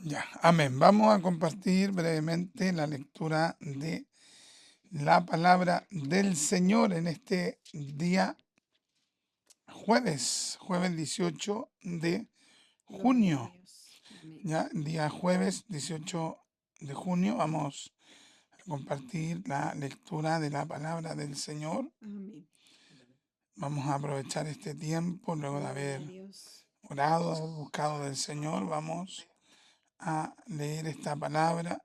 Ya, amén. Vamos a compartir brevemente la lectura de la palabra del Señor en este día jueves 18 de Gloria a junio. Dios. Amén. Ya, día jueves 18 de junio vamos a compartir la lectura de la palabra del Señor. Amén. Vamos a aprovechar este tiempo luego de Gloria a haber Dios. orado, haber buscado del Señor. Vamos a leer esta palabra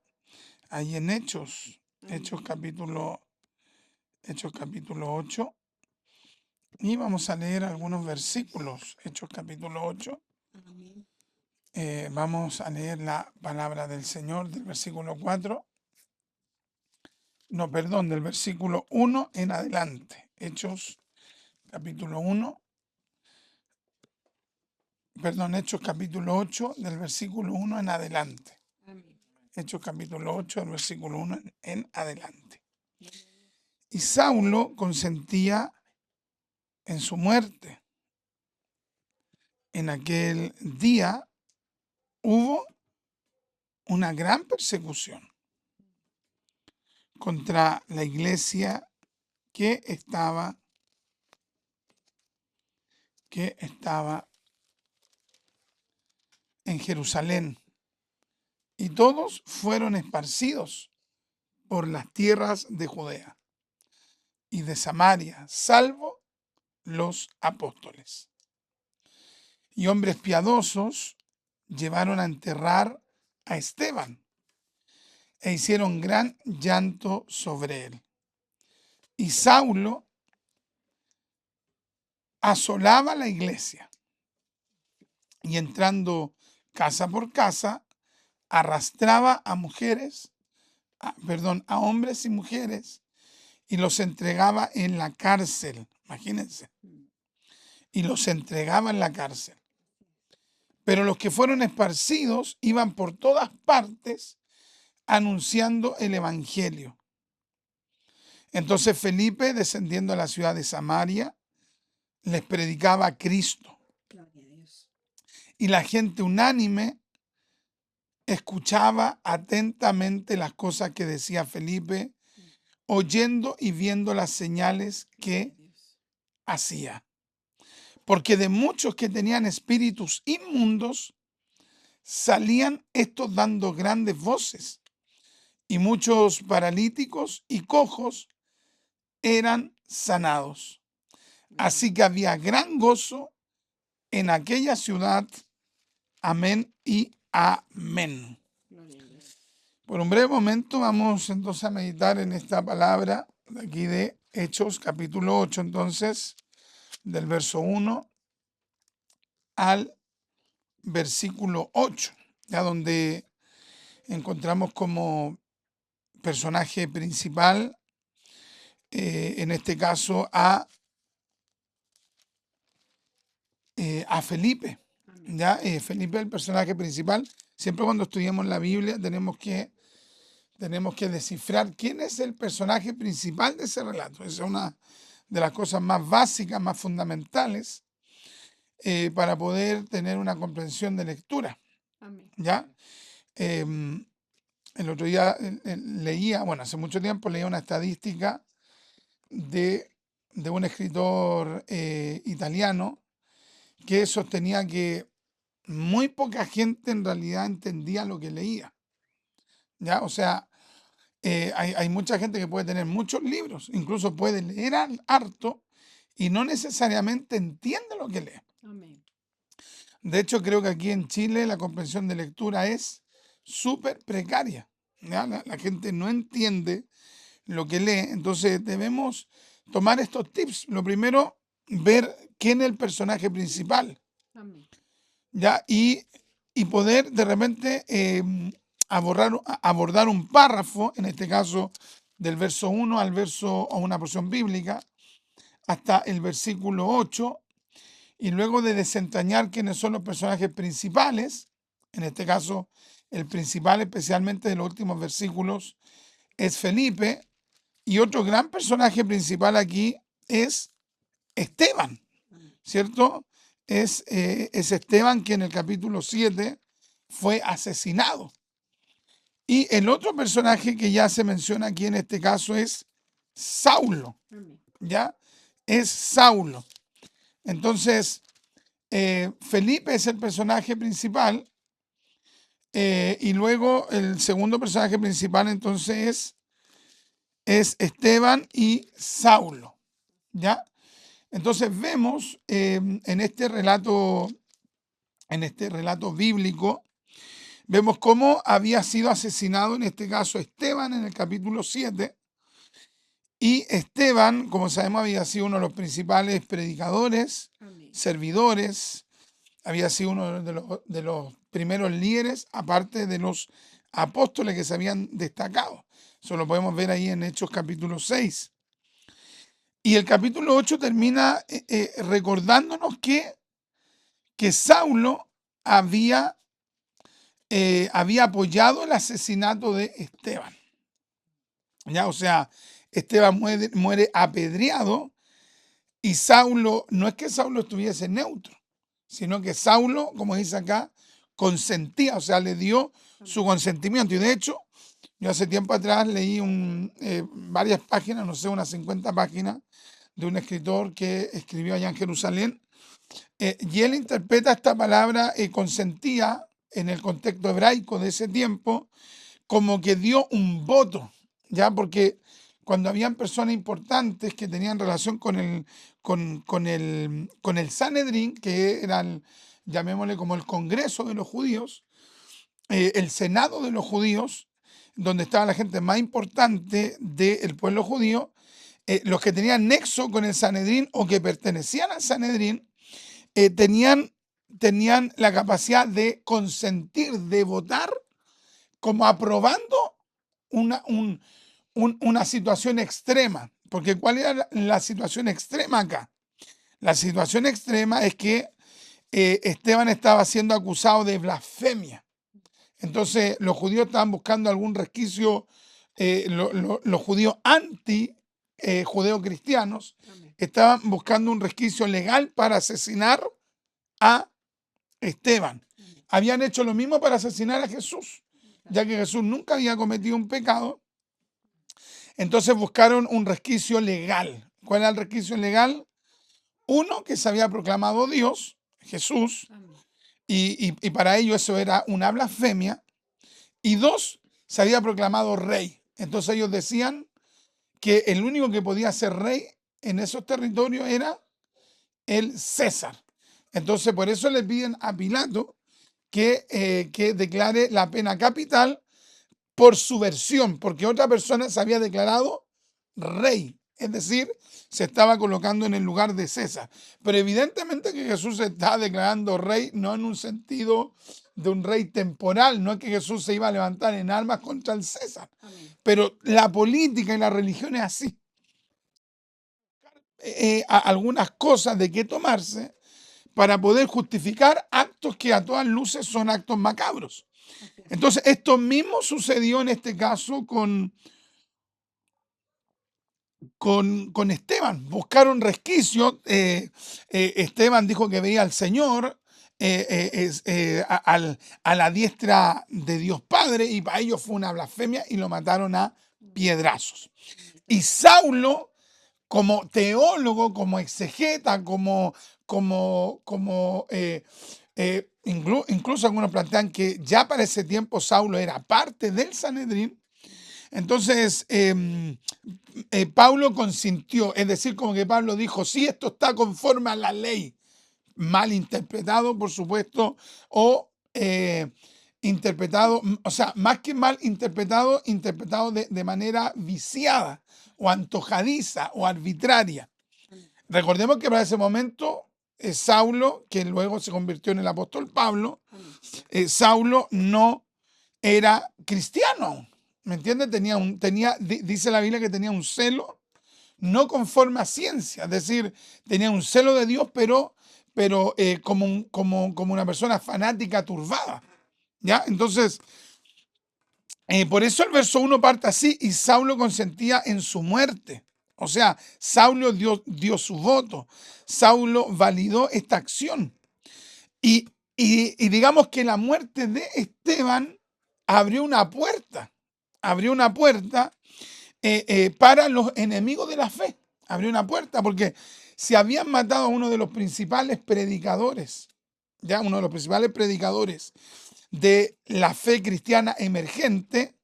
ahí en Hechos Amén. capítulo 8, y vamos a leer algunos versículos. Hechos capítulo 8, Amén. vamos a leer la palabra del Señor del versículo 4, no, perdón, del versículo 1 en adelante. Hechos capítulo 1, perdón, Hechos capítulo 8 del versículo 1 en adelante. Amén. Hechos capítulo 8 del versículo 1 en adelante. Gloria a Dios. Y Saulo consentía en su muerte. En aquel día hubo una gran persecución contra la iglesia que estaba, que estaba en Jerusalén, y todos fueron esparcidos por las tierras de Judea y de Samaria, salvo los apóstoles. Y hombres piadosos llevaron a enterrar a Esteban e hicieron gran llanto sobre él. Y Saulo asolaba la iglesia y, entrando casa por casa, arrastraba a a hombres y mujeres, y los entregaba en la cárcel. Imagínense, Mm. y los entregaba en la cárcel. Pero los que fueron esparcidos iban por todas partes anunciando el evangelio. Entonces Felipe, descendiendo a la ciudad de Samaria, les predicaba a Cristo, Gloria a Dios. y la gente unánime escuchaba atentamente las cosas que decía Felipe, Mm. oyendo y viendo las señales Gloria a que Dios. hacía. Porque de muchos que tenían espíritus inmundos, salían estos dando grandes voces, y muchos paralíticos y cojos eran sanados. Amén. Así que había gran gozo en aquella ciudad. Amén y amén. Gloria a Dios. Por un breve momento vamos entonces a meditar en esta palabra de aquí de Hechos capítulo 8, entonces, del verso 1 al versículo 8, ya donde encontramos como personaje principal, en este caso, a Felipe. Amén. ¿Ya? Felipe es el personaje principal. Siempre cuando estudiamos la Biblia tenemos que descifrar quién es el personaje principal de ese relato. Esa es una de las cosas más básicas, más fundamentales, para poder tener una comprensión de lectura. Amén. ¿Ya? El otro día leía, bueno, hace mucho tiempo leía una estadística de, de un escritor italiano, que sostenía que muy poca gente en realidad entendía lo que leía. ¿Ya? O sea, hay mucha gente que puede tener muchos libros, incluso puede leer harto, y no necesariamente entiende lo que lee. Amén. De hecho, creo que aquí en Chile la comprensión de lectura es súper precaria. ¿Ya? La gente no entiende lo que lee, entonces debemos tomar estos tips. Lo primero, ver quién es el personaje principal, Amén. ¿ya? Y poder de repente abordar un párrafo, en este caso del verso 1 al verso, o una porción bíblica, hasta el versículo 8, y luego de desentrañar quiénes son los personajes principales, en este caso el principal especialmente de los últimos versículos es Felipe, y otro gran personaje principal aquí es Esteban, Amén. ¿cierto? Es Esteban, que en el capítulo 7 fue asesinado. Y el otro personaje que ya se menciona aquí en este caso es Saulo, Amén. ¿ya? Es Saulo. Entonces, Felipe es el personaje principal, y luego el segundo personaje principal entonces es Esteban y Saulo, ¿ya? Entonces vemos en este relato bíblico, vemos cómo había sido asesinado en este caso Esteban en el capítulo 7. Y Esteban, como sabemos, había sido uno de los principales predicadores, Amén. servidores, había sido uno de los primeros líderes, aparte de los apóstoles que se habían destacado. Eso lo podemos ver ahí en Hechos capítulo 6. Y el capítulo 8 termina recordándonos que Saulo había apoyado el asesinato de Esteban. ¿Ya? O sea, Esteban muere apedreado, y Saulo, no es que Saulo estuviese neutro, sino que Saulo, como dice acá, consentía, o sea, le dio su consentimiento. Y de hecho, yo hace tiempo atrás leí varias páginas, no sé, unas 50 páginas, de un escritor que escribió allá en Jerusalén, y él interpreta esta palabra consentía en el contexto hebraico de ese tiempo como que dio un voto, ¿ya? Porque cuando habían personas importantes que tenían relación con el Sanedrín, que era llamémosle como el Congreso de los judíos, el Senado de los judíos, donde estaba la gente más importante del pueblo judío, los que tenían nexo con el Sanedrín o que pertenecían al Sanedrín, tenían la capacidad de consentir, de votar, como aprobando una situación extrema. Porque ¿cuál era la situación extrema acá? La situación extrema es que Esteban estaba siendo acusado de blasfemia. Entonces los judíos estaban buscando algún resquicio, los judíos judeo-cristianos Amén. estaban buscando un resquicio legal para asesinar a Esteban. Amén. Habían hecho lo mismo para asesinar a Jesús, ya que Jesús nunca había cometido un pecado. Entonces buscaron un resquicio legal. ¿Cuál era el resquicio legal? Uno, que se había proclamado Dios, Jesús, Amén. y para ello eso era una blasfemia. Y dos, se había proclamado rey. Entonces ellos decían que el único que podía ser rey en esos territorios era el César. Entonces por eso le piden a Pilato que declare la pena capital por su versión, porque otra persona se había declarado rey, es decir, se estaba colocando en el lugar de César. Pero evidentemente que Jesús se estaba declarando rey, no en un sentido de un rey temporal, no es que Jesús se iba a levantar en armas contra el César, Amén. pero la política y la religión es así. Algunas cosas de qué tomarse para poder justificar actos que a todas luces son actos macabros. Así es. Entonces, esto mismo sucedió en este caso con Esteban. Buscaron resquicio. Esteban dijo que veía al Señor a la diestra de Dios Padre, y para ellos fue una blasfemia y lo mataron a piedrazos. Y Saulo, como teólogo, como exegeta, incluso algunos plantean que ya para ese tiempo Saulo era parte del Sanedrín. Entonces, Pablo consintió, es decir, como que Pablo dijo, sí, esto está conforme a la ley, mal interpretado, por supuesto, o interpretado, o sea, más que mal interpretado, interpretado de manera viciada o antojadiza o arbitraria. Amén. Recordemos que para ese momento Saulo, que luego se convirtió en el apóstol Pablo, Amén. Saulo no era cristiano, ¿me entiendes? Dice la Biblia que tenía un celo no conforme a ciencia, es decir, tenía un celo de Dios, pero como una persona fanática turbada, ¿ya? Entonces, por eso el verso 1 parte así: y Saulo consentía en su muerte. O sea, Saulo dio su voto, Saulo validó esta acción. Y Y digamos que la muerte de Esteban abrió una puerta, abrió una puerta para los enemigos de la fe. Abrió una puerta porque si habían matado a uno de los principales predicadores, ya uno de los principales predicadores de la fe cristiana emergente,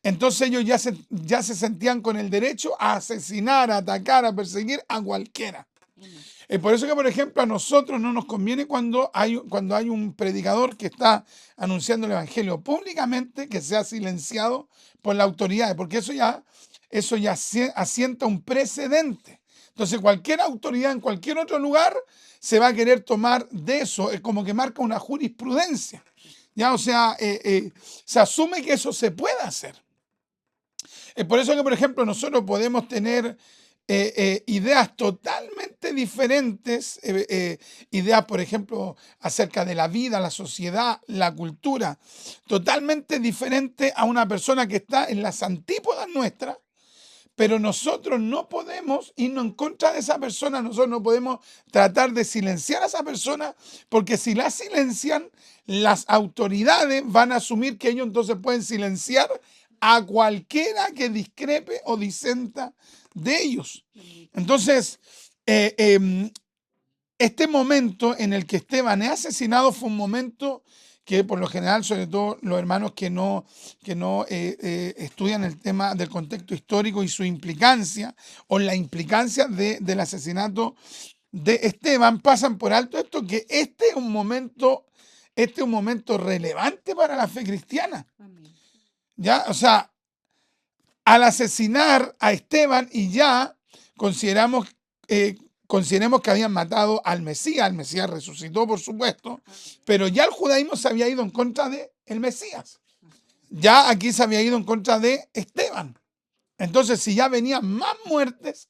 entonces ellos ya se sentían con el derecho a asesinar, a atacar, a perseguir a cualquiera. Amén. Por eso que, por ejemplo, a nosotros no nos conviene cuando hay un predicador que está anunciando el evangelio públicamente que sea silenciado por las autoridades, porque eso ya asienta un precedente. Entonces, cualquier autoridad en cualquier otro lugar se va a querer tomar de eso, es como que marca una jurisprudencia. Ya, o sea, se asume que eso se puede hacer. Por eso que, por ejemplo, nosotros podemos tener ideas totalmente diferentes, ideas, por ejemplo, acerca de la vida, la sociedad, la cultura, totalmente diferente a una persona que está en las antípodas nuestras, pero nosotros no podemos irnos en contra de esa persona, nosotros no podemos tratar de silenciar a esa persona, porque si la silencian, las autoridades van a asumir que ellos entonces pueden silenciar a cualquiera que discrepe o disenta de ellos. Bendito. Entonces, este momento en el que Esteban es asesinado fue un momento que por lo general, sobre todo los hermanos que no estudian el tema del contexto histórico y su implicancia o la implicancia del asesinato de Esteban, pasan por alto esto, que este es un momento relevante para la fe cristiana. Amén. ¿Ya? O sea, al asesinar a Esteban y ya consideremos que habían matado al Mesías resucitó, por supuesto, pero ya el judaísmo se había ido en contra de el Mesías. Ya aquí se había ido en contra de Esteban. Entonces, si ya venían más muertes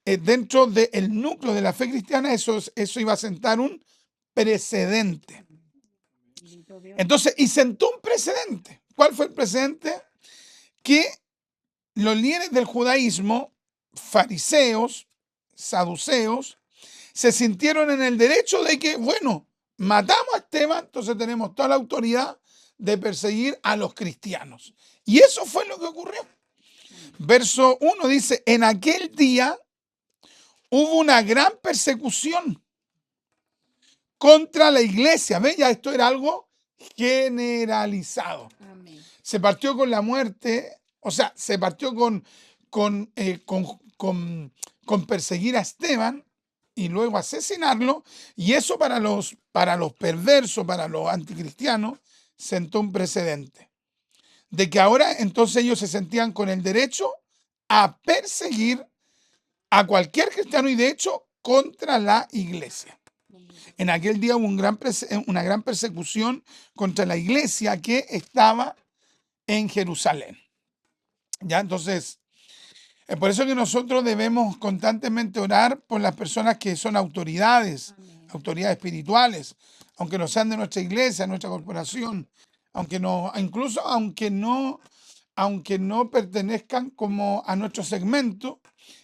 dentro del núcleo de la fe cristiana, eso iba a sentar un precedente. Bendito Dios. Entonces, y sentó un precedente. ¿Cuál fue el precedente? Que los líderes del judaísmo, fariseos, saduceos, se sintieron en el derecho de que, bueno, matamos a Esteban, entonces tenemos toda la autoridad de perseguir a los cristianos. Y eso fue lo que ocurrió. Verso 1 dice, en aquel día hubo una gran persecución contra la iglesia. ¿Ves? Ya esto era algo generalizado. Amén. Se partió con la muerte, o sea, se partió con perseguir a Esteban y luego asesinarlo, y eso para los perversos, para los anticristianos, sentó un precedente. De que ahora entonces ellos se sentían con el derecho a perseguir a cualquier cristiano y de hecho contra la iglesia. Bendito. En aquel día hubo una gran persecución contra la iglesia que estaba en Jerusalén. Ya, entonces, por eso que nosotros debemos constantemente orar por las personas que son autoridades, Amén. autoridades espirituales, aunque no sean de nuestra iglesia, nuestra corporación, incluso aunque no pertenezcan como a nuestro segmento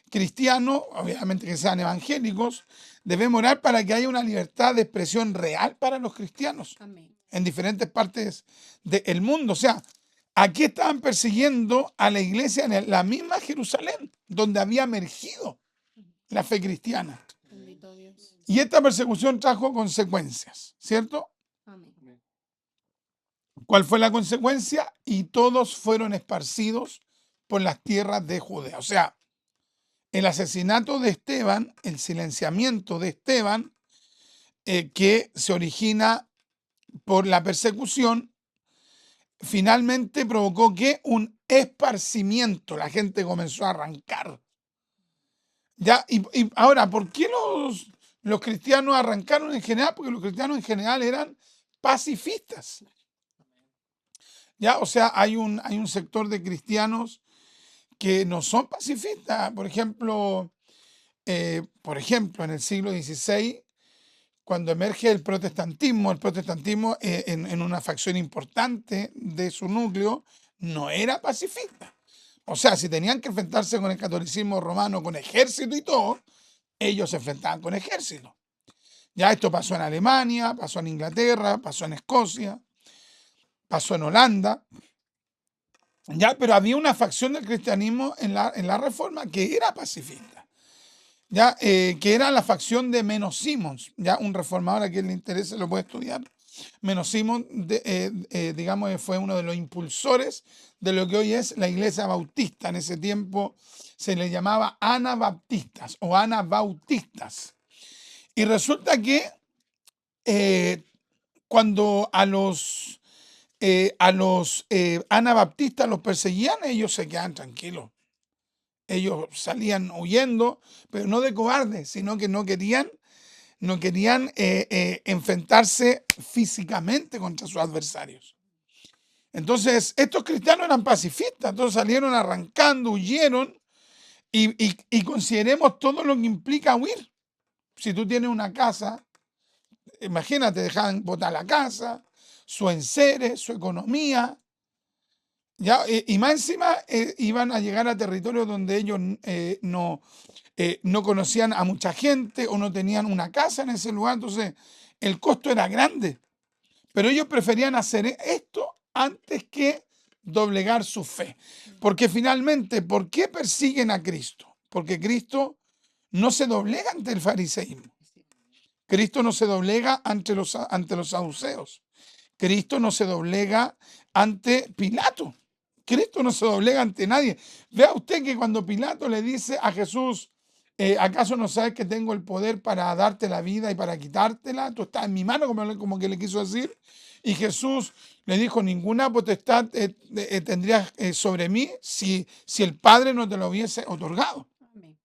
cristiano, obviamente que sean evangélicos, debemos orar para que haya una libertad de expresión real para los cristianos Amén. en diferentes partes del mundo. O sea, aquí estaban persiguiendo a la iglesia en la misma Jerusalén, donde había emergido la fe cristiana. Bendito Dios. Y esta persecución trajo consecuencias, ¿cierto? Amén. ¿Cuál fue la consecuencia? Y todos fueron esparcidos por las tierras de Judea. O sea, el asesinato de Esteban, el silenciamiento de Esteban, que se origina por la persecución, finalmente provocó que un esparcimiento, la gente comenzó a arrancar. Ya, y ahora, ¿por qué los cristianos arrancaron en general? Porque los cristianos en general eran pacifistas. Ya, o sea, hay un sector de cristianos que no son pacifistas. Por ejemplo, en el siglo XVI, cuando emerge el protestantismo en una facción importante de su núcleo no era pacifista. O sea, si tenían que enfrentarse con el catolicismo romano, con ejército y todo, ellos se enfrentaban con ejército. Ya esto pasó en Alemania, pasó en Inglaterra, pasó en Escocia, pasó en Holanda. Ya, pero había una facción del cristianismo en la Reforma que era pacifista, ya, que era la facción de Menos Simons, ya un reformador a quien le interese lo puede estudiar. Menos Simons, digamos, fue uno de los impulsores de lo que hoy es la iglesia bautista. En ese tiempo se le llamaba anabaptistas o anabautistas. Y resulta que cuando a los anabaptistas los perseguían, ellos se quedaban tranquilos. Ellos salían huyendo, pero no de cobardes, sino que no querían enfrentarse físicamente contra sus adversarios. Entonces, estos cristianos eran pacifistas, entonces salieron arrancando, huyeron y consideremos todo lo que implica huir. Si tú tienes una casa, imagínate, dejaban botar la casa, su enseres, su economía, ya, y más encima iban a llegar a territorios donde ellos no conocían a mucha gente o no tenían una casa en ese lugar, entonces el costo era grande. Pero ellos preferían hacer esto antes que doblegar su fe. Porque finalmente, ¿por qué persiguen a Cristo? Porque Cristo no se doblega ante el fariseísmo. Cristo no se doblega ante los saduceos. Cristo no se doblega ante Pilato. Cristo no se doblega ante nadie. Vea usted que cuando Pilato le dice a Jesús, ¿acaso no sabes que tengo el poder para darte la vida y para quitártela? Tú estás en mi mano, como que le quiso decir. Y Jesús le dijo, ninguna potestad tendrías sobre mí si el Padre no te lo hubiese otorgado. Amén.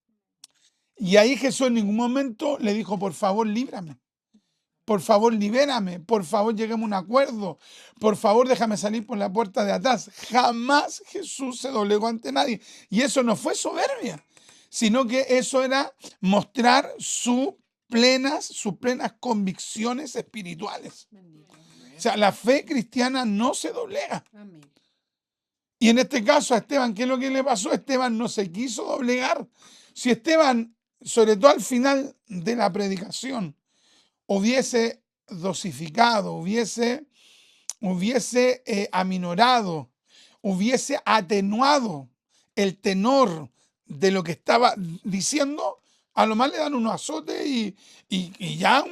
Y ahí Jesús en ningún momento le dijo, por favor, líbrame. Por favor, libérame. Por favor, lleguemos a un acuerdo. Por favor, déjame salir por la puerta de atrás. Jamás Jesús se doblegó ante nadie. Y eso no fue soberbia, sino que eso era mostrar sus plenas convicciones espirituales. Bendito Dios. O sea, la fe cristiana no se doblega. Amén. Y en este caso a Esteban, ¿qué es lo que le pasó? Esteban no se quiso doblegar. Si Esteban, sobre todo al final de la predicación, hubiese dosificado, hubiese aminorado, hubiese atenuado el tenor de lo que estaba diciendo, a lo más le dan unos azotes y ya,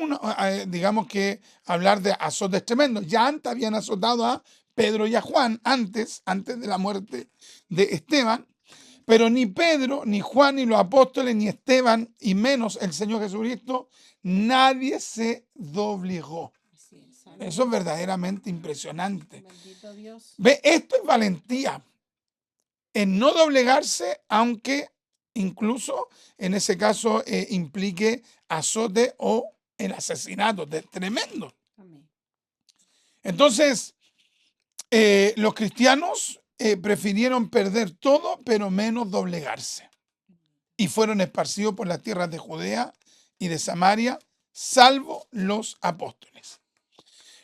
digamos que hablar de azotes tremendos. Ya antes habían azotado a Pedro y a Juan, antes de la muerte de Esteban, pero ni Pedro, ni Juan, ni los apóstoles, ni Esteban, y menos el Señor Jesucristo, nadie se doblegó. Así es. Amén. Eso es verdaderamente impresionante. Bendito Dios. Ve, esto es valentía, en no doblegarse, aunque incluso en ese caso implique azote o el asesinato, tremendo. Amén. Entonces, los cristianos prefirieron perder todo, pero menos doblegarse. Y fueron esparcidos por las tierras de Judea y de Samaria, salvo los apóstoles.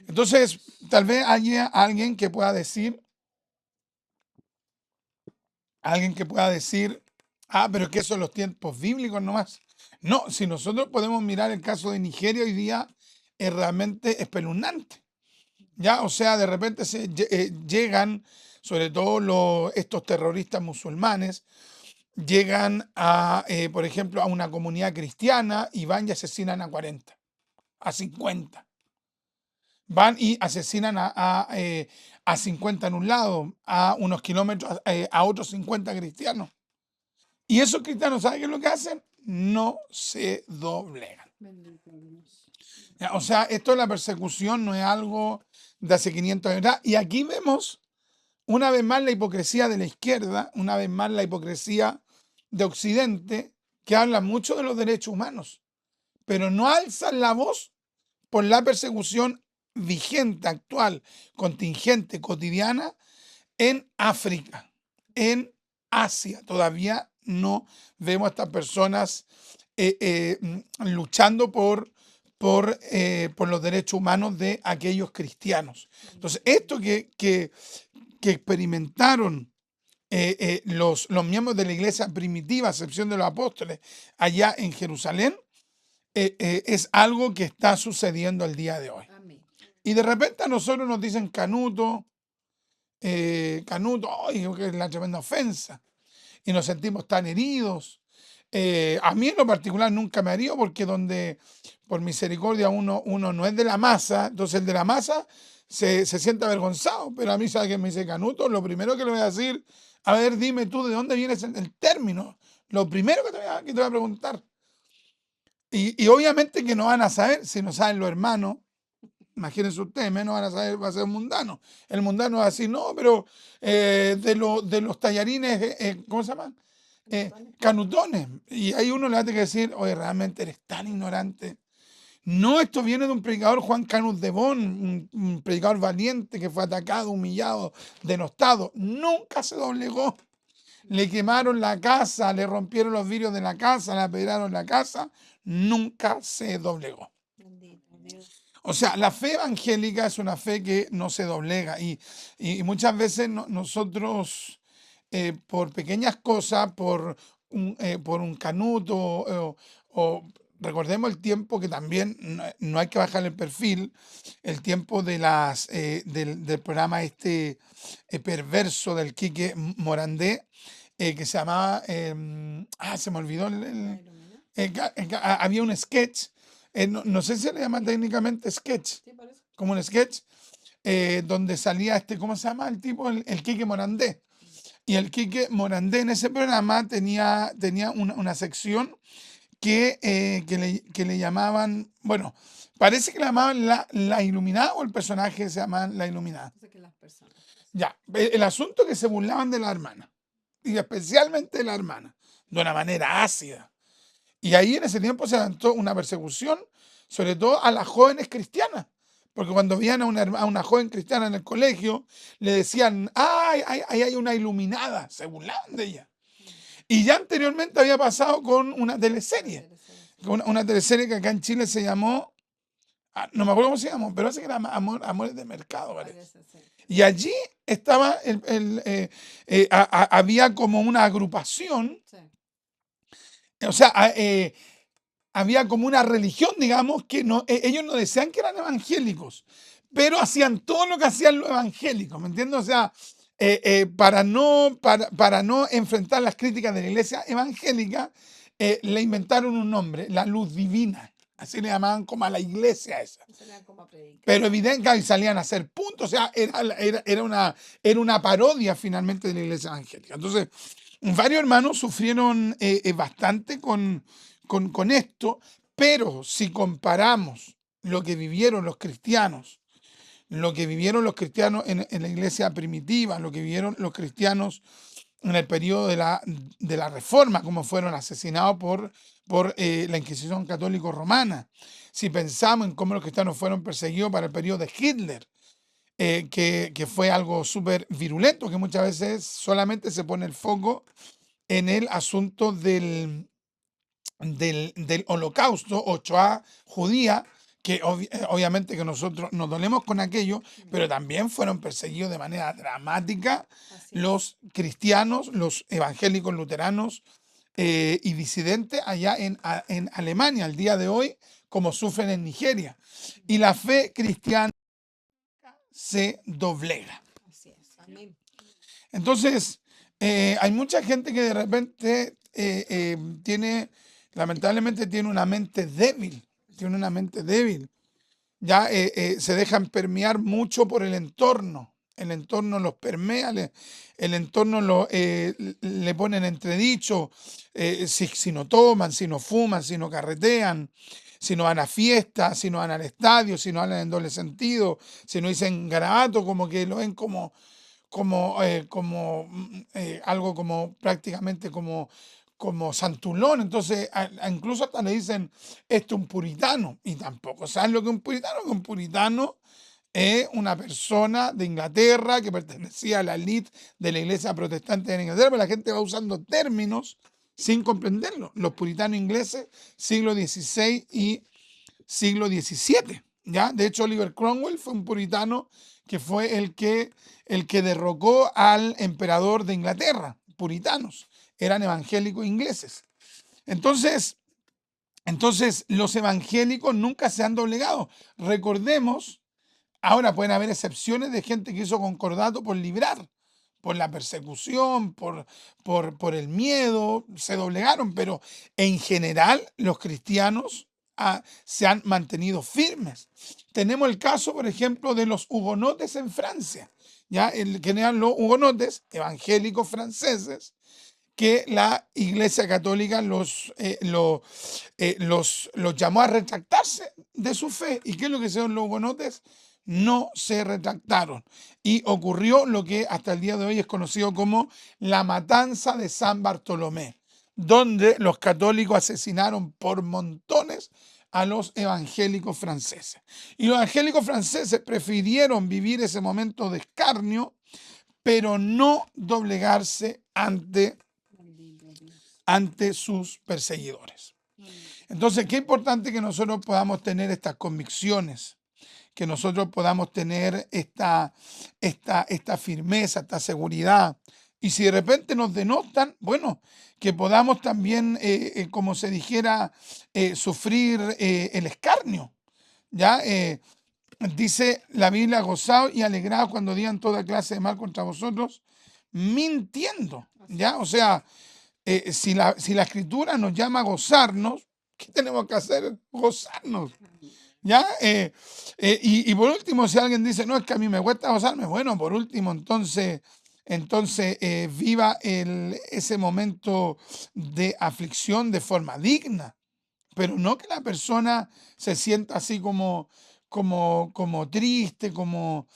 Entonces, tal vez haya alguien que pueda decir, pero es que son los tiempos bíblicos nomás. No, si nosotros podemos mirar el caso de Nigeria hoy día, es realmente espeluznante. Ya, o sea, de repente llegan, sobre todo estos terroristas musulmanes, llegan por ejemplo, a una comunidad cristiana y van y asesinan a 40, a 50. Van y asesinan a 50 en un lado, a unos kilómetros, a otros 50 cristianos. Y esos cristianos, ¿saben qué es lo que hacen? No se doblegan. Bendito Dios. Ya, o sea, esto de la persecución no es algo de hace 500 años. Y aquí vemos una vez más la hipocresía de la izquierda, una vez más la hipocresía de Occidente, que habla mucho de los derechos humanos, pero no alzan la voz por la persecución vigente, actual, contingente, cotidiana en África, en Asia. Todavía no vemos a estas personas luchando por los derechos humanos de aquellos cristianos. Entonces, esto que experimentaron los miembros de la iglesia primitiva, a excepción de los apóstoles, allá en Jerusalén, es algo que está sucediendo el día de hoy. Amén. Y de repente a nosotros nos dicen canuto, canuto, ¡ay, que es la tremenda ofensa! Y nos sentimos tan heridos. A mí en lo particular nunca me ha herido porque donde por misericordia uno no es de la masa, entonces el de la masa se siente avergonzado, pero a mí sabe que me dice canuto, lo primero que le voy a decir, a ver, dime tú de dónde viene el término, lo primero que te voy a preguntar. Y obviamente que no van a saber, si no saben los hermanos, imagínense ustedes, menos van a saber, va a ser mundano. El mundano va a decir, no, pero de los tallarines, ¿cómo se llaman? Canutones. Canutones. Y ahí uno le va a tener que decir, oye, realmente eres tan ignorante. No, esto viene de un predicador, Juan Canut de Bon, un predicador valiente que fue atacado, humillado, denostado. Nunca se doblegó. Le quemaron la casa, le rompieron los vidrios de la casa, le apedrearon la casa. Nunca se doblegó. Bendito Dios. O sea, la fe evangélica es una fe que no se doblega y muchas veces nosotros, por pequeñas cosas, por un canuto, o recordemos el tiempo que también no hay que bajar el perfil, el tiempo del programa perverso del Quique Morandé, que se llamaba, se me olvidó ¿La ilumina? había un sketch, no sé si se le llama técnicamente sketch, Sí, por eso. como un sketch, donde salía ¿cómo se llama el tipo? El Quique Morandé. Y el Quique Morandé en ese programa tenía una sección que le llamaban, bueno, parece que le llamaban la Iluminada o el personaje se llamaba La Iluminada. Entonces que las personas. Ya, el asunto es que se burlaban de la hermana, y especialmente de la hermana, de una manera ácida. Y ahí en ese tiempo se levantó una persecución, sobre todo a las jóvenes cristianas, porque cuando veían a una joven cristiana en el colegio, le decían, ¡ay, ahí hay una iluminada! Se burlaban de ella. Y ya anteriormente había pasado con una teleserie, una teleserie que acá en Chile se llamó, no me acuerdo cómo se llamó, pero parece que era Amores de Mercado, parece. Parece ser. Y allí estaba, había como una agrupación, Sí. o sea, había como una religión, digamos, que no, ellos no decían que eran evangélicos, pero hacían todo lo que hacían los evangélicos, ¿me entiendes? O sea, para no enfrentar las críticas de la iglesia evangélica, le inventaron un nombre, la luz divina. Así le llamaban como a la iglesia esa. No se le dan como a predicar. Pero evidentemente y salían a hacer puntos, o sea, era una parodia finalmente de la iglesia evangélica. Entonces, varios hermanos sufrieron bastante con esto, pero si comparamos lo que vivieron los cristianos, en la iglesia primitiva, lo que vivieron los cristianos en el periodo de la Reforma, como fueron asesinados por la Inquisición católico romana. Si pensamos en cómo los cristianos fueron perseguidos para el periodo de Hitler, que fue algo súper virulento, que muchas veces solamente se pone el foco en el asunto del holocausto o Shoah judía, que obviamente que nosotros nos dolemos con aquello, pero también fueron perseguidos de manera dramática Así es. los cristianos, los evangélicos luteranos y disidentes allá en Alemania, al día de hoy, como sufren en Nigeria. Y la fe cristiana se doblega. Así es. Amén. Entonces, hay mucha gente que de repente lamentablemente tiene una mente débil, Ya se dejan permear mucho por el entorno. El entorno los permea, el entorno le pone en entredicho si no toman, si no fuman, si no carretean, si no van a fiestas, si no van al estadio, si no hablan en doble sentido, si no dicen garabato, como que lo ven como algo como prácticamente como santulón. Entonces, incluso hasta le dicen, esto es un puritano, y tampoco saben lo que es un puritano, que un puritano es una persona de Inglaterra que pertenecía a la elite de la iglesia protestante de Inglaterra, pero la gente va usando términos sin comprenderlo. Los puritanos ingleses, siglo XVI y siglo XVII. ¿Ya? De hecho, Oliver Cromwell fue un puritano que fue el que derrocó al emperador de Inglaterra. Puritanos, eran evangélicos ingleses. Entonces, Entonces, los evangélicos nunca se han doblegado. Recordemos, ahora pueden haber excepciones de gente que hizo concordato por librar, por la persecución, por el miedo, se doblegaron, pero en general los cristianos se han mantenido firmes. Tenemos el caso, por ejemplo, de los hugonotes en Francia, ¿ya? Que eran los hugonotes evangélicos franceses, que la Iglesia Católica los llamó a retractarse de su fe. ¿Y qué es lo que hicieron los hugonotes? No se retractaron. Y ocurrió lo que hasta el día de hoy es conocido como la matanza de San Bartolomé, donde los católicos asesinaron por montones a los evangélicos franceses. Y los evangélicos franceses prefirieron vivir ese momento de escarnio, pero no doblegarse ante sus perseguidores. Entonces, qué importante que nosotros podamos tener estas convicciones, que nosotros podamos tener esta firmeza, esta seguridad. Y si de repente nos denostan, bueno, que podamos también, como se dijera, sufrir el escarnio. ¿Ya? Dice la Biblia, gozaos y alegraos cuando digan toda clase de mal contra vosotros, mintiendo. ¿Ya? O sea, si la escritura nos llama a gozarnos, ¿qué tenemos que hacer? Gozarnos. ¿Ya? Y por último, si alguien dice, no, es que a mí me cuesta gozarme, bueno, por último, entonces viva ese momento de aflicción de forma digna, pero no que la persona se sienta así como triste, como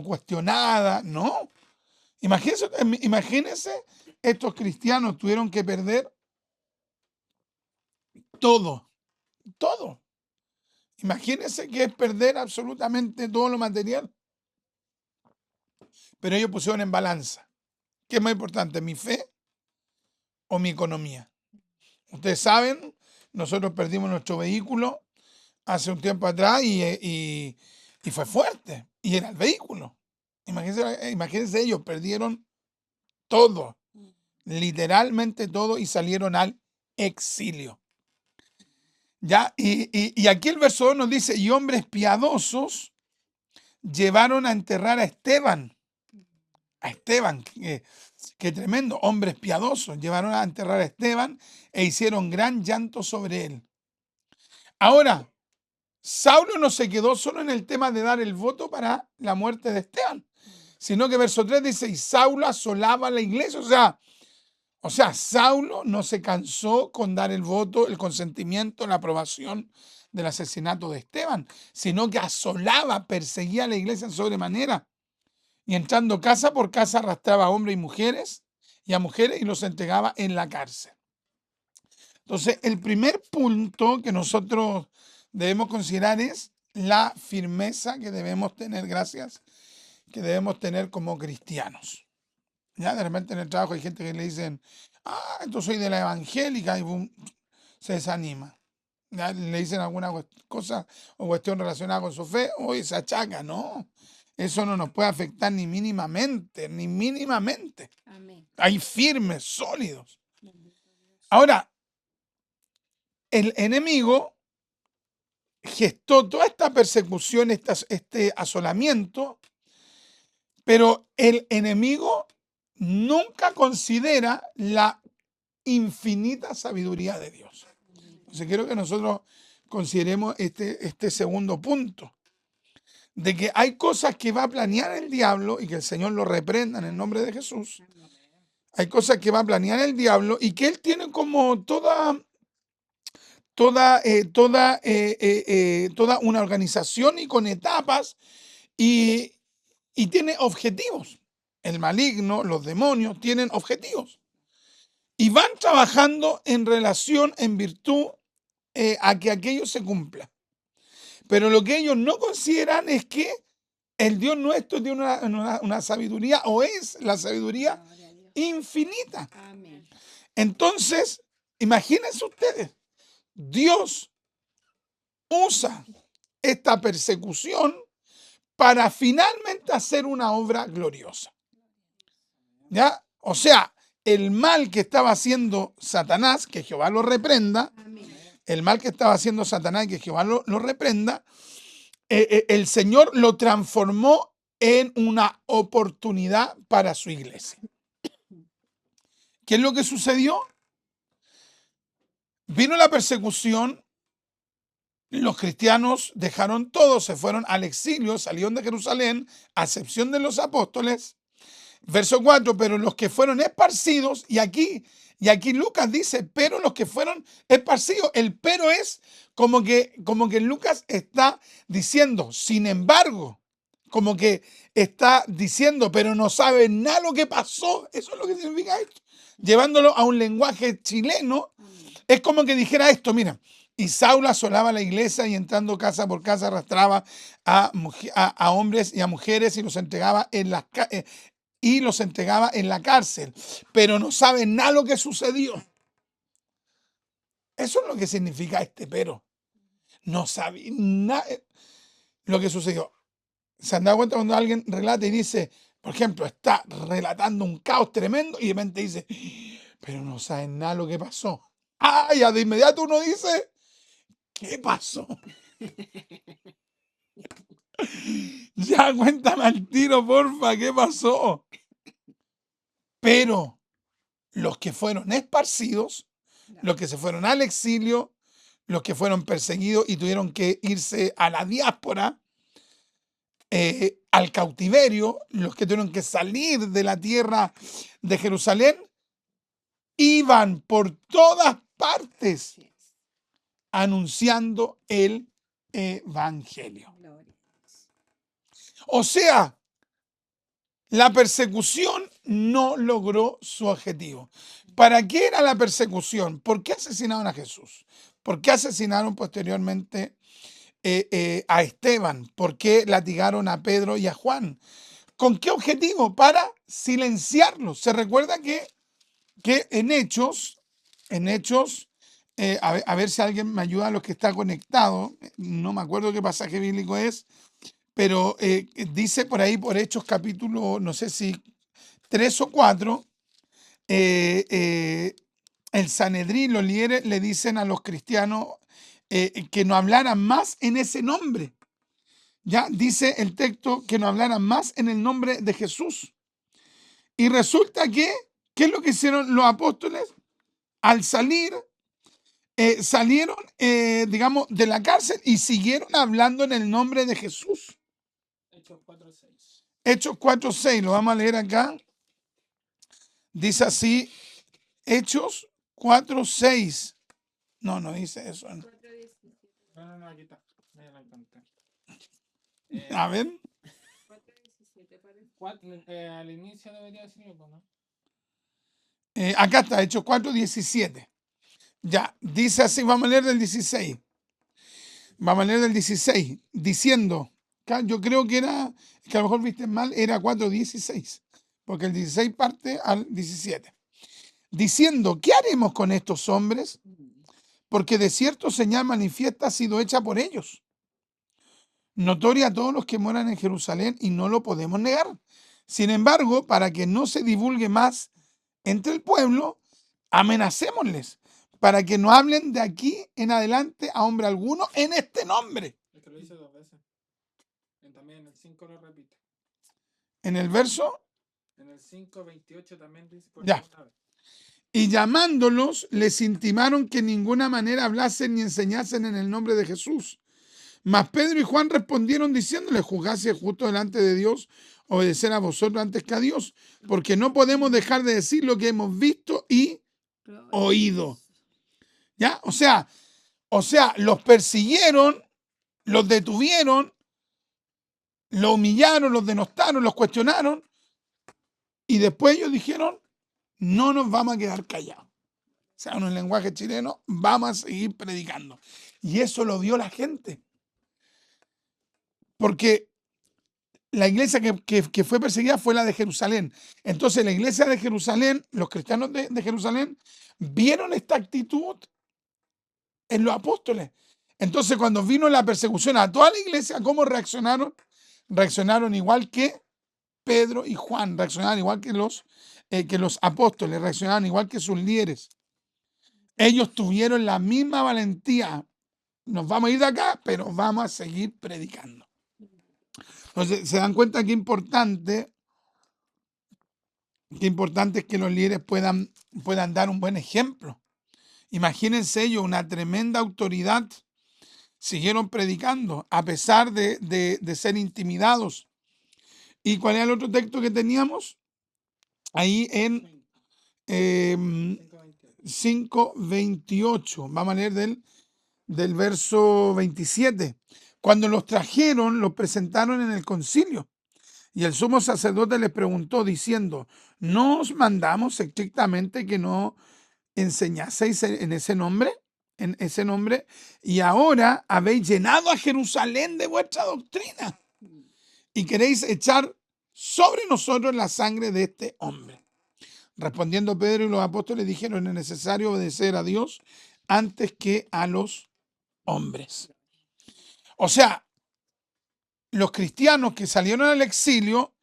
cuestionada, no. Imagínense, estos cristianos tuvieron que perder todo, todo. Imagínense que es perder absolutamente todo lo material, pero ellos pusieron en balanza. ¿Qué es más importante, mi fe o mi economía? Ustedes saben, nosotros perdimos nuestro vehículo hace un tiempo atrás y fue fuerte, y era el vehículo. Imagínense, ellos perdieron todo, literalmente todo, y salieron al exilio. ¿Ya? Y aquí el verso 2 nos dice, y hombres piadosos llevaron a enterrar a Esteban. A Esteban, que tremendo, hombres piadosos, llevaron a enterrar a Esteban e hicieron gran llanto sobre él. Ahora, Saulo no se quedó solo en el tema de dar el voto para la muerte de Esteban, sino que verso 3 dice, y Saulo asolaba la iglesia. O sea, Saulo no se cansó con dar el voto, el consentimiento, la aprobación del asesinato de Esteban, sino que asolaba, perseguía a la iglesia en sobremanera. Y entrando casa por casa arrastraba a hombres y mujeres y a mujeres y los entregaba en la cárcel. Entonces, el primer punto que nosotros debemos considerar es la firmeza que debemos tener, que debemos tener como cristianos. Ya de repente en el trabajo hay gente que le dicen, yo soy de la evangélica, y boom, se desanima. Ya le dicen alguna cosa o cuestión relacionada con su fe, hoy se achaca, no. Eso no nos puede afectar ni mínimamente, ni mínimamente. Amén. Hay firmes, sólidos. Ahora, el enemigo gestó toda esta persecución, este asolamiento, pero el enemigo nunca considera la infinita sabiduría de Dios. Entonces quiero que nosotros consideremos este segundo punto, de que hay cosas que va a planear el diablo y que el Señor lo reprenda en el nombre de Jesús. Hay cosas que va a planear el diablo y que él tiene como toda una organización y con etapas y tiene objetivos. El maligno, los demonios tienen objetivos y van trabajando en relación, en virtud a que aquello se cumpla. Pero lo que ellos no consideran es que el Dios nuestro tiene una sabiduría, o es la sabiduría infinita. Amén. Entonces, imagínense ustedes, Dios usa esta persecución para finalmente hacer una obra gloriosa. ¿Ya? O sea, el mal que estaba haciendo Satanás, que Jehová lo reprenda, Amén. el mal que estaba haciendo Satanás, que Jehová lo reprenda, el Señor lo transformó en una oportunidad para su iglesia. ¿Qué es lo que sucedió? Vino la persecución, los cristianos dejaron todo, se fueron al exilio, salieron de Jerusalén, a excepción de los apóstoles. Verso 4, pero los que fueron esparcidos, y aquí Lucas dice, pero los que fueron esparcidos, el pero es como que Lucas está diciendo, sin embargo, como que está diciendo, pero no saben nada lo que pasó, eso es lo que significa esto, llevándolo a un lenguaje chileno, Amén. es como que dijera esto, mira, y Saulo asolaba la iglesia y entrando casa por casa arrastraba a hombres y a mujeres y los entregaba en la cárcel, pero no saben nada lo que sucedió. Eso es lo que significa este pero. No saben nada lo que sucedió. ¿Se han dado cuenta cuando alguien relata y dice, por ejemplo, está relatando un caos tremendo y de repente dice, pero no saben nada lo que pasó? Ah, ya de inmediato uno dice, ¿qué pasó? Ya cuéntame al tiro, porfa, ¿qué pasó? Pero los que fueron esparcidos, los que se fueron al exilio, los que fueron perseguidos y tuvieron que irse a la diáspora, al cautiverio, los que tuvieron que salir de la tierra de Jerusalén, iban por todas partes Así es. anunciando el evangelio. Gloria a Dios. O sea, la persecución no logró su objetivo. ¿Para qué era la persecución? ¿Por qué asesinaron a Jesús? ¿Por qué asesinaron posteriormente a Esteban? ¿Por qué latigaron a Pedro y a Juan? ¿Con qué objetivo? Para silenciarlos. Se recuerda que en Hechos, a ver si alguien me ayuda a los que está conectado, no me acuerdo qué pasaje bíblico es, pero dice por ahí, por Hechos capítulo, no sé si 3 o 4, el Sanedrín, los líderes, le dicen a los cristianos que no hablaran más en ese nombre. Ya dice el texto que no hablaran más en el nombre de Jesús. Y resulta que, ¿qué es lo que hicieron los apóstoles? Al salir, salieron, digamos, de la cárcel y siguieron hablando en el nombre de Jesús. Hechos 4:6. Hechos 4:6, lo vamos a leer acá. Dice así, Hechos 4:6. No, no dice eso. ¿no? No, aquí está. Ya la encontré. A ver, Al inicio debería decirlo, ¿no? acá está, Hechos 4:17. Ya, dice así, vamos a leer del 16. Vamos a leer del 16, diciendo, yo creo que era, que a lo mejor viste mal, era 4:16, porque el 16 parte al 17. Diciendo, ¿qué haremos con estos hombres? Porque de cierto señal manifiesta ha sido hecha por ellos, notoria a todos los que moran en Jerusalén, y no lo podemos negar. Sin embargo, para que no se divulgue más entre el pueblo, amenacémosles, para que no hablen de aquí en adelante a hombre alguno en este nombre. Es que lo hice 2 veces. También en el 5 lo repite. En el verso, En el 5:28 también dice por Ya. segunda vez. y llamándolos, les intimaron que en ninguna manera hablasen ni enseñasen en el nombre de Jesús. Mas Pedro y Juan respondieron diciéndole, juzgad si es justo delante de Dios obedecer a vosotros antes que a Dios, porque no podemos dejar de decir lo que hemos visto y Gloria a oído. Dios. ¿Ya? O sea, los persiguieron, los detuvieron, los humillaron, los denostaron, los cuestionaron, y después ellos dijeron, no nos vamos a quedar callados. O sea, en el lenguaje chileno, vamos a seguir predicando. Y eso lo vio la gente. Porque la iglesia que fue perseguida fue la de Jerusalén. Entonces la iglesia de Jerusalén, los cristianos de Jerusalén, vieron esta actitud en los apóstoles. Entonces cuando vino la persecución a toda la iglesia, ¿cómo reaccionaron? Reaccionaron igual que Pedro y Juan, reaccionaron igual que los que los apóstoles reaccionaban igual que sus líderes. Ellos tuvieron la misma valentía. Nos vamos a ir de acá, pero vamos a seguir predicando. Entonces, se dan cuenta qué importante es que los líderes puedan dar un buen ejemplo. Imagínense ellos, una tremenda autoridad, siguieron predicando a pesar de ser intimidados. ¿Y cuál era el otro texto que teníamos? Ahí en 5:28. Vamos a leer del verso 27. Cuando los trajeron, los presentaron en el concilio. Y el sumo sacerdote les preguntó diciendo, ¿no os mandamos estrictamente que no enseñaseis en ese nombre? Y ahora habéis llenado a Jerusalén de vuestra doctrina y queréis echar sobre nosotros la sangre de este hombre. Respondiendo Pedro y los apóstoles dijeron, es necesario obedecer a Dios antes que a los hombres. O sea, los cristianos que salieron al exilio,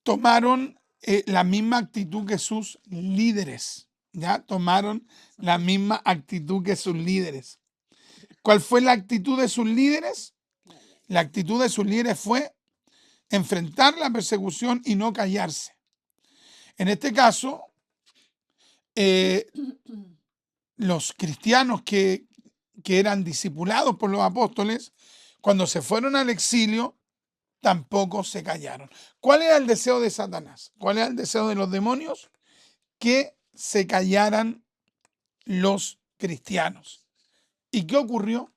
tomaron la misma actitud que sus líderes. ¿Ya? Tomaron la misma actitud que sus líderes. ¿Cuál fue la actitud de sus líderes? La actitud de sus líderes fue enfrentar la persecución y no callarse. En este caso, los cristianos que eran discipulados por los apóstoles, cuando se fueron al exilio, tampoco se callaron. ¿Cuál era el deseo de Satanás? ¿Cuál era el deseo de los demonios? Que se callaran los cristianos. ¿Y qué ocurrió?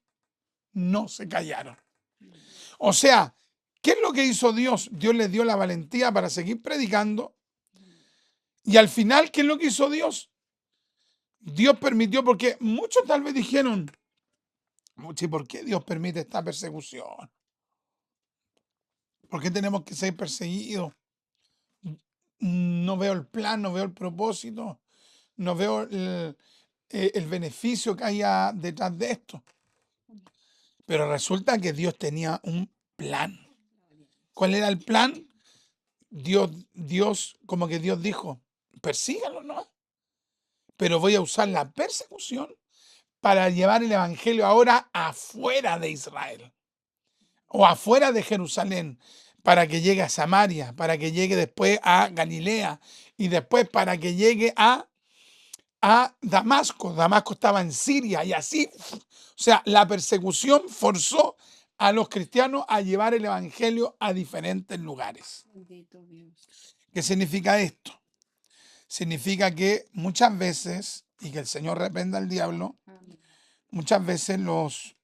No se callaron. O sea, ¿qué es lo que hizo Dios? Dios les dio la valentía para seguir predicando. Y al final, ¿qué es lo que hizo Dios? Dios permitió, porque muchos tal vez dijeron, ¿y por qué Dios permite esta persecución? ¿Por qué tenemos que ser perseguidos? No veo el plan, no veo el propósito, no veo el beneficio que haya detrás de esto. Pero resulta que Dios tenía un plan. ¿Cuál era el plan? Dios, como que Dios dijo, persíganlo, ¿no? Pero voy a usar la persecución para llevar el evangelio ahora afuera de Israel o afuera de Jerusalén, para que llegue a Samaria, para que llegue después a Galilea y después para que llegue a Damasco. Damasco estaba en Siria y así. O sea, la persecución forzó a los cristianos a llevar el evangelio a diferentes lugares. Bendito Dios. ¿Qué significa esto? Significa que muchas veces, y que el Señor reprenda al diablo, Amén. muchas veces los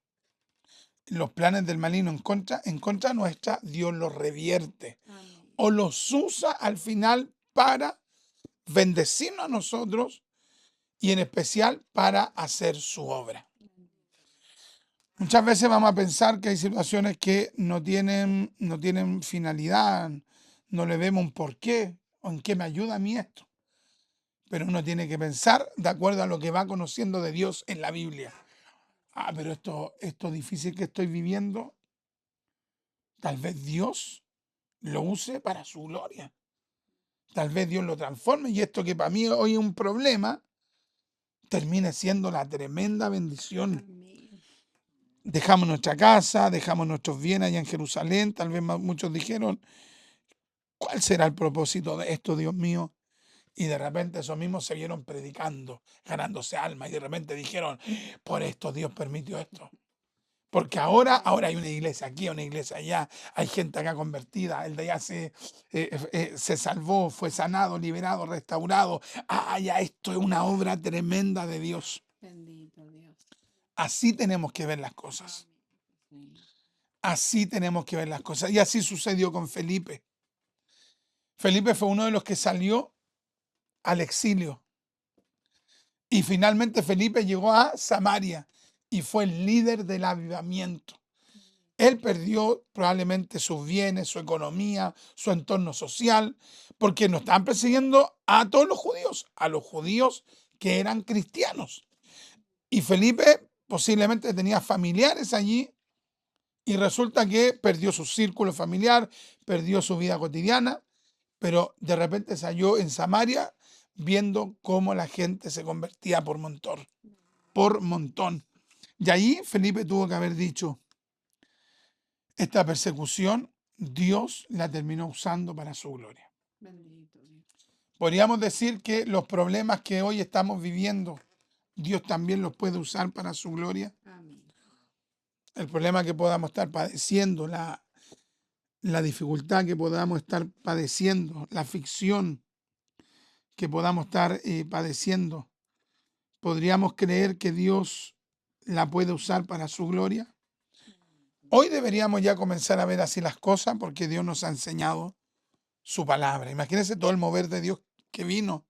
planes del maligno en contra nuestra, Dios los revierte Amén. o los usa al final para bendecirnos a nosotros y en especial para hacer su obra. Muchas veces vamos a pensar que hay situaciones que no tienen finalidad, no le vemos un porqué o en qué me ayuda a mí esto. Pero uno tiene que pensar de acuerdo a lo que va conociendo de Dios en la Biblia. Pero esto difícil que estoy viviendo, tal vez Dios lo use para su gloria. Tal vez Dios lo transforme y esto que para mí hoy es un problema, termine siendo la tremenda bendición. Amén. Dejamos nuestra casa, dejamos nuestros bienes allá en Jerusalén. Tal vez muchos dijeron, ¿cuál será el propósito de esto, Dios mío? Y de repente esos mismos se vieron predicando, ganándose alma. Y de repente dijeron, por esto Dios permitió esto. Porque ahora hay una iglesia aquí, una iglesia allá. Hay gente acá convertida. El de allá se salvó, fue sanado, liberado, restaurado. Ya esto es una obra tremenda de Dios. Bendito Dios. Así tenemos que ver las cosas. Amén. Sí. Así tenemos que ver las cosas. Y así sucedió con Felipe. Felipe fue uno de los que salió al exilio. Y finalmente Felipe llegó a Samaria y fue el líder del avivamiento. Él perdió probablemente sus bienes, su economía, su entorno social, porque no estaban persiguiendo a todos los judíos, a los judíos que eran cristianos. Y Felipe posiblemente tenía familiares allí Y resulta que perdió su círculo familiar, perdió su vida cotidiana, pero de repente salió en Samaria viendo cómo la gente se convertía por montón, por montón. Y ahí Felipe tuvo que haber dicho, esta persecución Dios la terminó usando para su gloria. Bendito Dios. Podríamos decir que los problemas que hoy estamos viviendo, Dios también los puede usar para su gloria. Amén. El problema que podamos estar padeciendo, la dificultad que podamos estar padeciendo, la aflicción que podamos estar padeciendo, ¿podríamos creer que Dios la puede usar para su gloria? Hoy deberíamos ya comenzar a ver así las cosas porque Dios nos ha enseñado su palabra. Imagínense todo el mover de Dios que vino.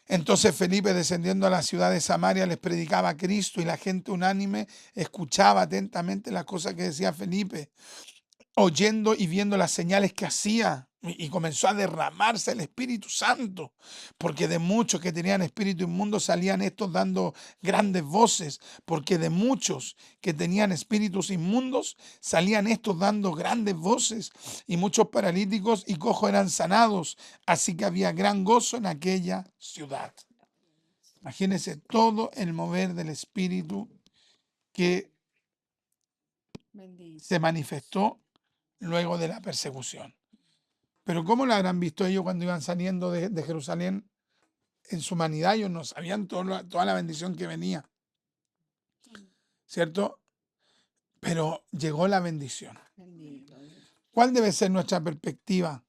Entonces Felipe, descendiendo a la ciudad de Samaria, les predicaba a Cristo y la gente unánime escuchaba atentamente las cosas que decía Felipe, oyendo y viendo las señales que hacía. Y comenzó a derramarse el Espíritu Santo, porque de muchos que tenían espíritu inmundo salían estos dando grandes voces, porque de muchos que tenían espíritus inmundos salían estos dando grandes voces, y muchos paralíticos y cojos eran sanados, así que había gran gozo en aquella ciudad. Imagínense todo el mover del Espíritu que Bendito. se manifestó luego de la persecución. Pero ¿cómo lo habrán visto ellos cuando iban saliendo de Jerusalén? En su humanidad ellos no sabían toda la bendición que venía, ¿cierto? Pero llegó la bendición. Bendito Dios. ¿Cuál debe ser nuestra perspectiva?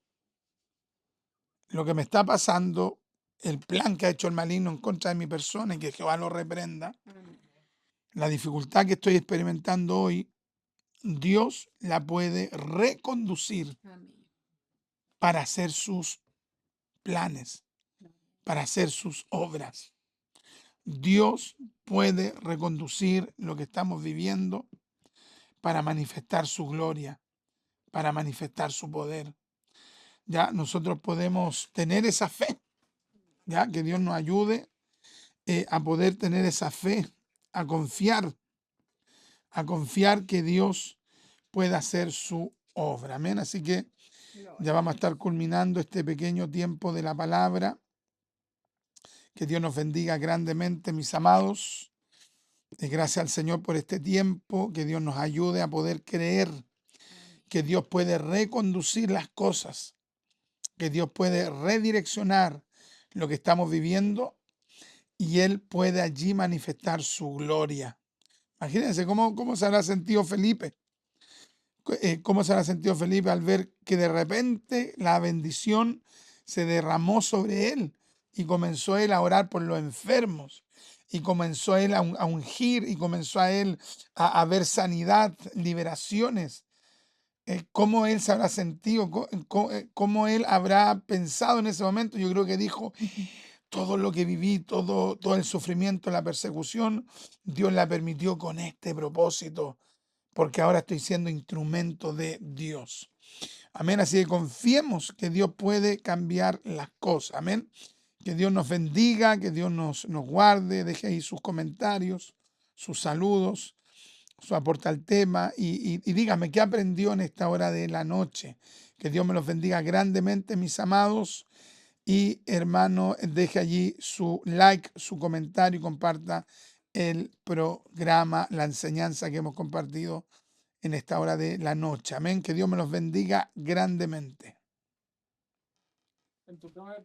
Lo que me está pasando, el plan que ha hecho el maligno en contra de mi persona y que Jehová lo reprenda, Amén. la dificultad que estoy experimentando hoy, Dios la puede reconducir Amén. para hacer sus planes, para hacer sus obras. Dios puede reconducir lo que estamos viviendo para manifestar su gloria, para manifestar su poder. Ya nosotros podemos tener esa fe, ya que Dios nos ayude a poder tener esa fe, a confiar que Dios pueda hacer su obra. Amén. Así que ya Gloria. vamos a estar culminando este pequeño tiempo de la palabra. Que Dios nos bendiga grandemente, mis amados. Gracias al Señor por este tiempo. Que Dios nos ayude a poder creer Amén. que Dios puede reconducir las cosas, que Dios puede redireccionar lo que estamos viviendo y Él puede allí manifestar su gloria. Imagínense cómo se habrá sentido Felipe. ¿Cómo se habrá sentido Felipe al ver que de repente la bendición se derramó sobre él y comenzó él a orar por los enfermos y comenzó él a ungir y comenzó a él a ver sanidad, liberaciones? ¿Cómo él se habrá sentido? ¿Cómo él habrá pensado en ese momento? Yo creo que dijo, todo lo que viví, todo el sufrimiento, la persecución, Dios la permitió con este propósito, porque ahora estoy siendo instrumento de Dios. Amén. Así que confiemos que Dios puede cambiar las cosas. Amén. Que Dios nos bendiga, que Dios nos guarde. Deje ahí sus comentarios, sus saludos, su aporte al tema y dígame qué aprendió en esta hora de la noche. Que Dios me los bendiga grandemente, mis amados. Y hermano, deje allí su like, su comentario y comparta el programa, la enseñanza que hemos compartido en esta hora de la noche. Amén. Que Dios me los bendiga grandemente. En tu tema